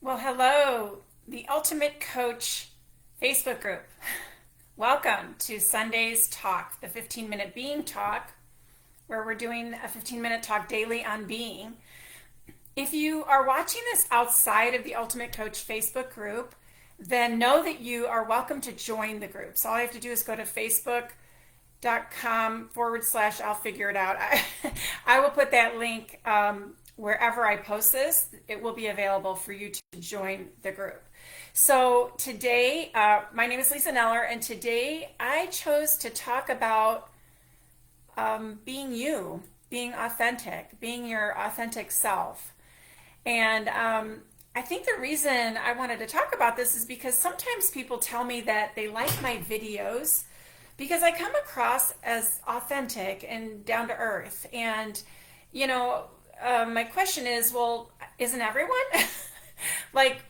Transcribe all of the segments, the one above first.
Well, hello, the Ultimate Coach Facebook group. Welcome to Sunday's Talk, the 15-minute being talk, where we're doing a 15-minute talk daily on being. If you are watching this outside of the Ultimate Coach Facebook group, then know that you are welcome to join the group. So all you have to do is go to facebook.com/, I'll figure it out. I will put that link wherever I post this. It will be available for you to join the group. So today, my name is Lisa Neller, and today I chose to talk about being you, being authentic, being your authentic self. And I think the reason I wanted to talk about this is because sometimes people tell me that they like my videos because I come across as authentic and down to earth. And, my question is, well, isn't everyone? Like,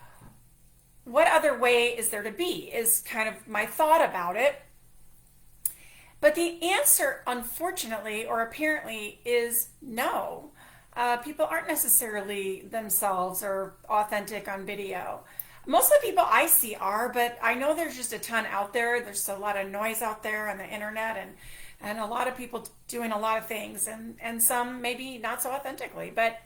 what other way is there to be, is kind of my thought about it. But the answer, unfortunately, or apparently, is no. People aren't necessarily themselves or authentic on video. Most of the people I see are, but I know there's just a ton out there. There's a lot of noise out there on the internet, and a lot of people doing a lot of things, and some maybe not so authentically. But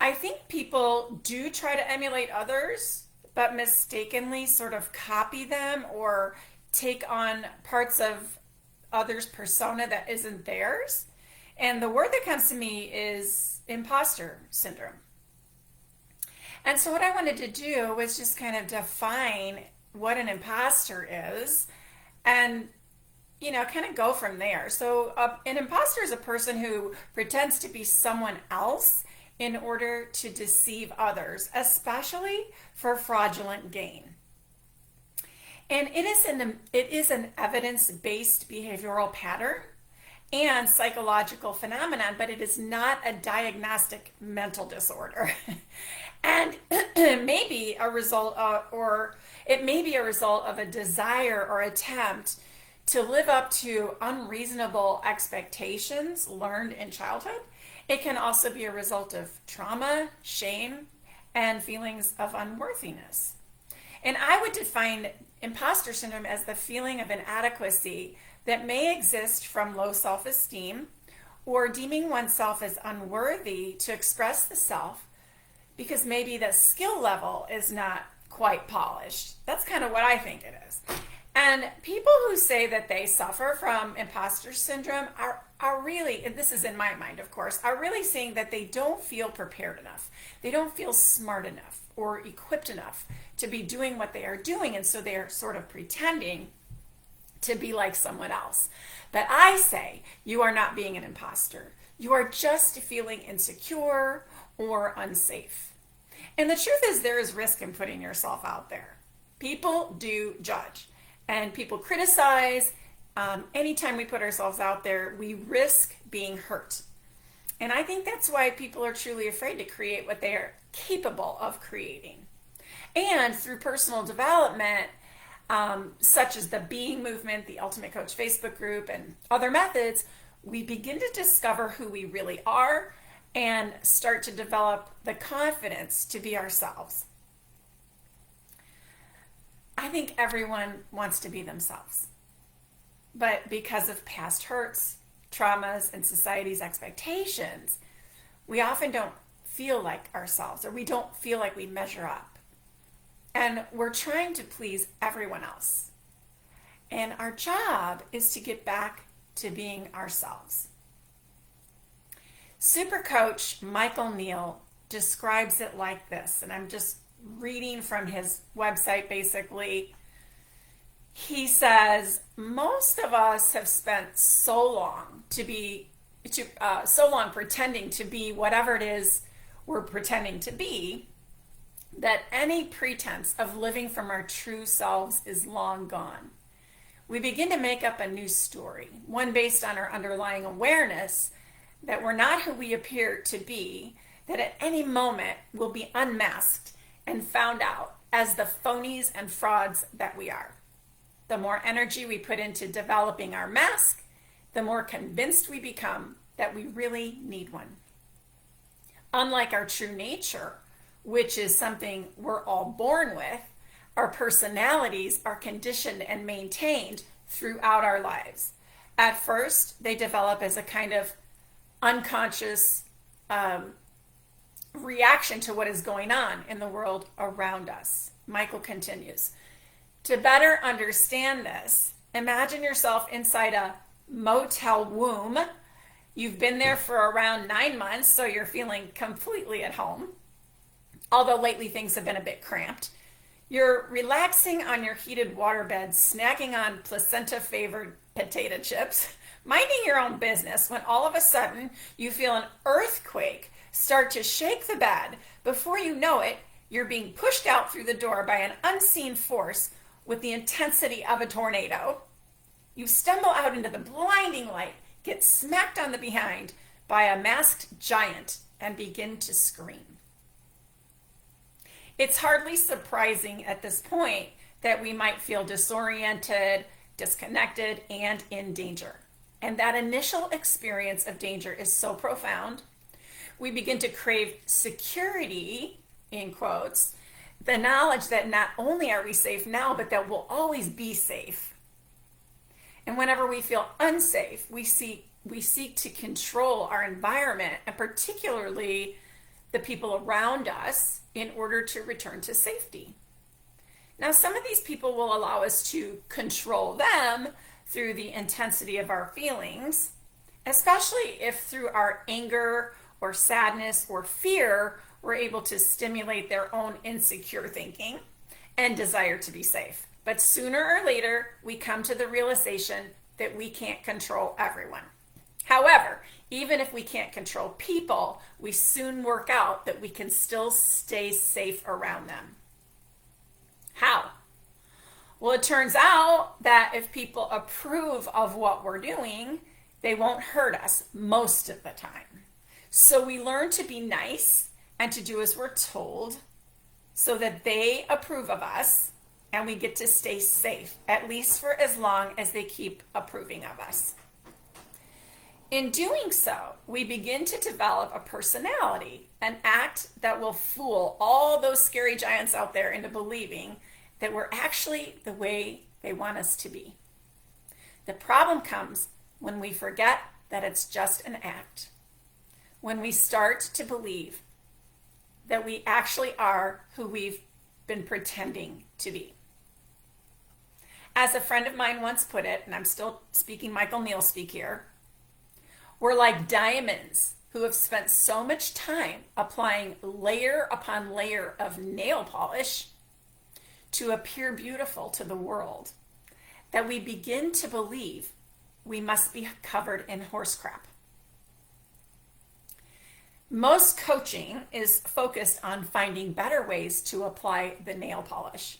I think people do try to emulate others, but mistakenly sort of copy them or take on parts of others' persona that isn't theirs. And the word that comes to me is imposter syndrome. And so what I wanted to do was just kind of define what an imposter is and, kind of go from there. So an imposter is a person who pretends to be someone else in order to deceive others, especially for fraudulent gain. And it is an evidence-based behavioral pattern and psychological phenomenon, but it is not a diagnostic mental disorder. And it may be a result of, or it may be a result of a desire or attempt to live up to unreasonable expectations learned in childhood. It can also be a result of trauma, shame, and feelings of unworthiness. And I would define imposter syndrome as the feeling of inadequacy that may exist from low self-esteem or deeming oneself as unworthy to express the self because maybe the skill level is not quite polished. That's kind of what I think it is. And people who say that they suffer from imposter syndrome are really, and this is in my mind, of course, are really saying that they don't feel prepared enough. They don't feel smart enough or equipped enough to be doing what they are doing. And so they're sort of pretending to be like someone else. But I say you are not being an imposter. You are just feeling insecure or unsafe. And the truth is there is risk in putting yourself out there. People do judge and people criticize. Anytime we put ourselves out there, we risk being hurt. And I think that's why people are truly afraid to create what they are capable of creating. And through personal development, such as the Being Movement, the Ultimate Coach Facebook group, and other methods, we begin to discover who we really are and start to develop the confidence to be ourselves. I think everyone wants to be themselves. But because of past hurts, traumas, and society's expectations, we often don't feel like ourselves, or we don't feel like we measure up. And we're trying to please everyone else. And our job is to get back to being ourselves. Super coach Michael Neill describes it like this, and I'm just reading from his website basically. He says, most of us have spent so long pretending to be whatever it is we're pretending to be, that any pretense of living from our true selves is long gone. We begin to make up a new story, one based on our underlying awareness that we're not who we appear to be, that at any moment we'll be unmasked and found out as the phonies and frauds that we are. The more energy we put into developing our mask, the more convinced we become that we really need one. Unlike our true nature, which is something we're all born with, our personalities are conditioned and maintained throughout our lives. At first, they develop as a kind of unconscious reaction to what is going on in the world around us. Michael continues. To better understand this, imagine yourself inside a motel womb. You've been there for around 9 months, so you're feeling completely at home, although lately things have been a bit cramped. You're relaxing on your heated waterbed, snacking on placenta-flavored potato chips, minding your own business, when all of a sudden you feel an earthquake start to shake the bed. Before you know it, you're being pushed out through the door by an unseen force with the intensity of a tornado. You stumble out into the blinding light, get smacked on the behind by a masked giant, and begin to scream. It's hardly surprising at this point that we might feel disoriented, disconnected, and in danger. And that initial experience of danger is so profound. We begin to crave security, in quotes, the knowledge that not only are we safe now, but that we'll always be safe. And whenever we feel unsafe, we seek to control our environment, and particularly the people around us, in order to return to safety. Now, some of these people will allow us to control them through the intensity of our feelings, especially if through our anger or sadness or fear, we're able to stimulate their own insecure thinking and desire to be safe. But sooner or later, we come to the realization that we can't control everyone. However, even if we can't control people, we soon work out that we can still stay safe around them. How? Well, it turns out that if people approve of what we're doing, they won't hurt us most of the time. So we learn to be nice and to do as we're told so that they approve of us, and we get to stay safe, at least for as long as they keep approving of us. In doing so, we begin to develop a personality, an act that will fool all those scary giants out there into believing that we're actually the way they want us to be. The problem comes when we forget that it's just an act, when we start to believe that we actually are who we've been pretending to be. As a friend of mine once put it, and I'm still speaking Michael Neal speak here, we're like diamonds who have spent so much time applying layer upon layer of nail polish to appear beautiful to the world that we begin to believe we must be covered in horse crap. Most coaching is focused on finding better ways to apply the nail polish.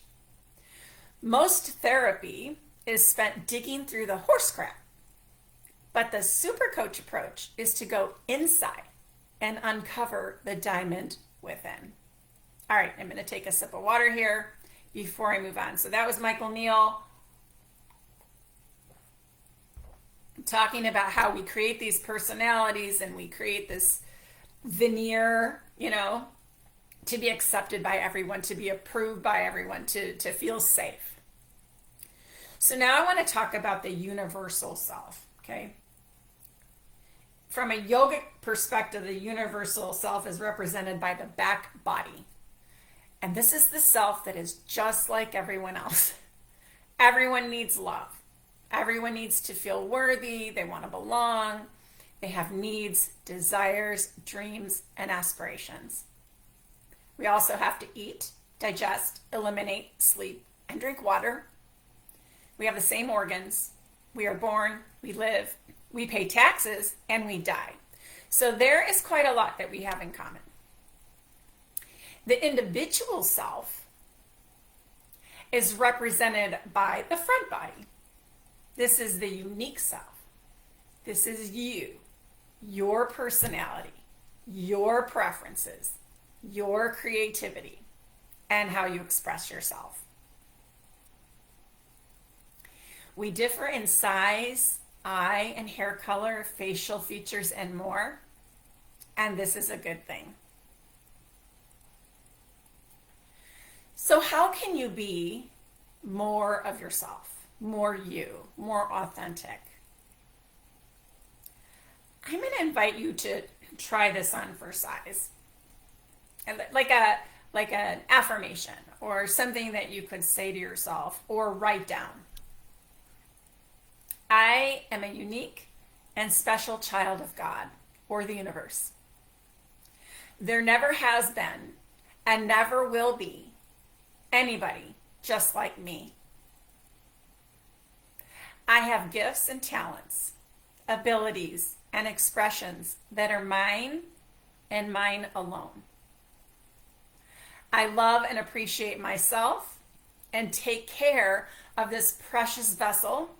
Most therapy is spent digging through the horse crap. But the super coach approach is to go inside and uncover the diamond within. All right, I'm going to take a sip of water here before I move on. So that was Michael Neal talking about how we create these personalities and we create this veneer, to be accepted by everyone, to be approved by everyone, to feel safe. So now I want to talk about the universal self, okay? From a yogic perspective, the universal self is represented by the back body. And this is the self that is just like everyone else. Everyone needs love. Everyone needs to feel worthy. They want to belong. They have needs, desires, dreams, and aspirations. We also have to eat, digest, eliminate, sleep, and drink water. We have the same organs. We are born, we live, we pay taxes, and we die. So there is quite a lot that we have in common. The individual self is represented by the front body. This is the unique self. This is you, your personality, your preferences, your creativity, and how you express yourself. We differ in size, eye and hair color, facial features, and more. And this is a good thing. So, how can you be more of yourself, more you, more authentic? I'm going to invite you to try this on for size, and like an affirmation or something that you could say to yourself or write down. I am a unique and special child of God or the universe. There never has been and never will be anybody just like me. I have gifts and talents, abilities and expressions that are mine and mine alone. I love and appreciate myself and take care of this precious vessel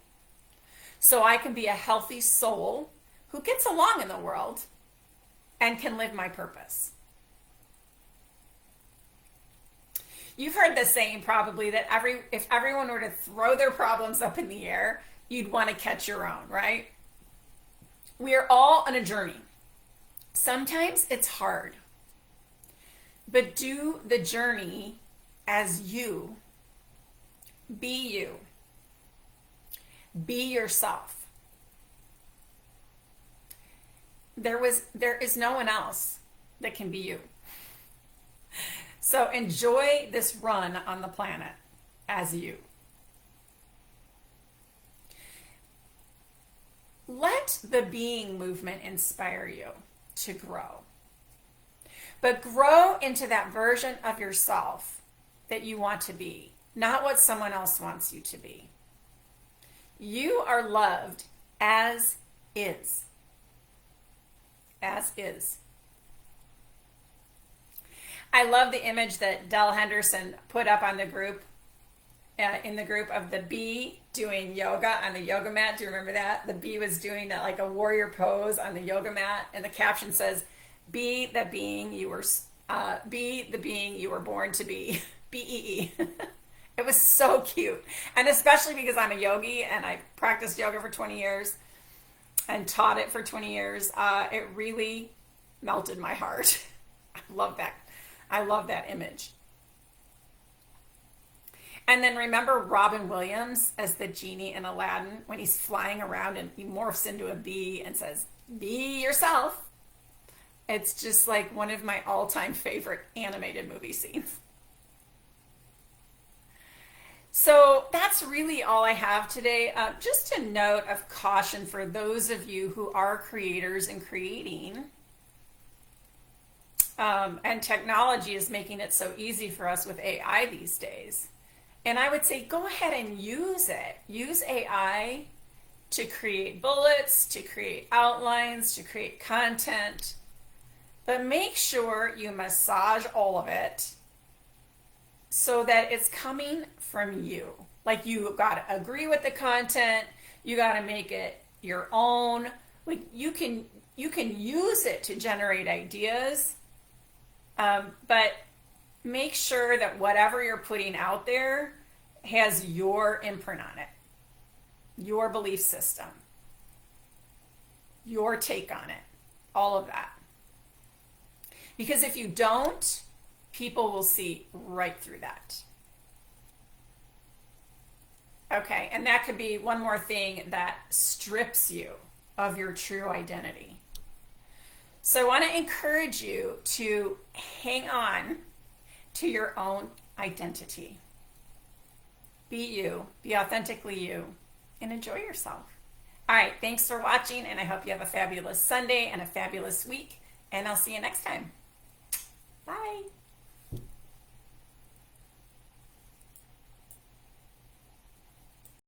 so I can be a healthy soul who gets along in the world and can live my purpose. You've heard the saying probably that if everyone were to throw their problems up in the air, you'd want to catch your own, right? We are all on a journey. Sometimes it's hard, but do the journey as you. Be you. Be yourself. There is no one else that can be you. So enjoy this run on the planet as you. Let the being movement inspire you to grow. But grow into that version of yourself that you want to be, not what someone else wants you to be. You are loved as is. As is. I love the image that Dell Henderson put up on the group, in the group of the bee doing yoga on the yoga mat. Do you remember that? The bee was doing like a warrior pose on the yoga mat, and the caption says, "Be the being you were, be the being you were born to be." BEE. It was so cute, and especially because I'm a yogi and I practiced yoga for 20 years and taught it for 20 years. It really melted my heart. I love that. I love that image. And then remember Robin Williams as the genie in Aladdin when he's flying around and he morphs into a bee and says, "Be yourself." It's just like one of my all-time favorite animated movie scenes. So that's really all I have today. Just a note of caution for those of you who are creators and creating. And technology is making it so easy for us with AI these days. And I would say go ahead and use it. Use AI to create bullets, to create outlines, to create content. But make sure you massage all of it so that it's coming from you. Like you got to agree with the content. You got to make it your own. Like you can use it to generate ideas. But make sure that whatever you're putting out there has your imprint on it, your belief system, your take on it, all of that. Because if you don't, people will see right through that. Okay, and that could be one more thing that strips you of your true identity. So I want to encourage you to hang on to your own identity. Be you, be authentically you, and enjoy yourself. All right, thanks for watching, and I hope you have a fabulous Sunday and a fabulous week, and I'll see you next time.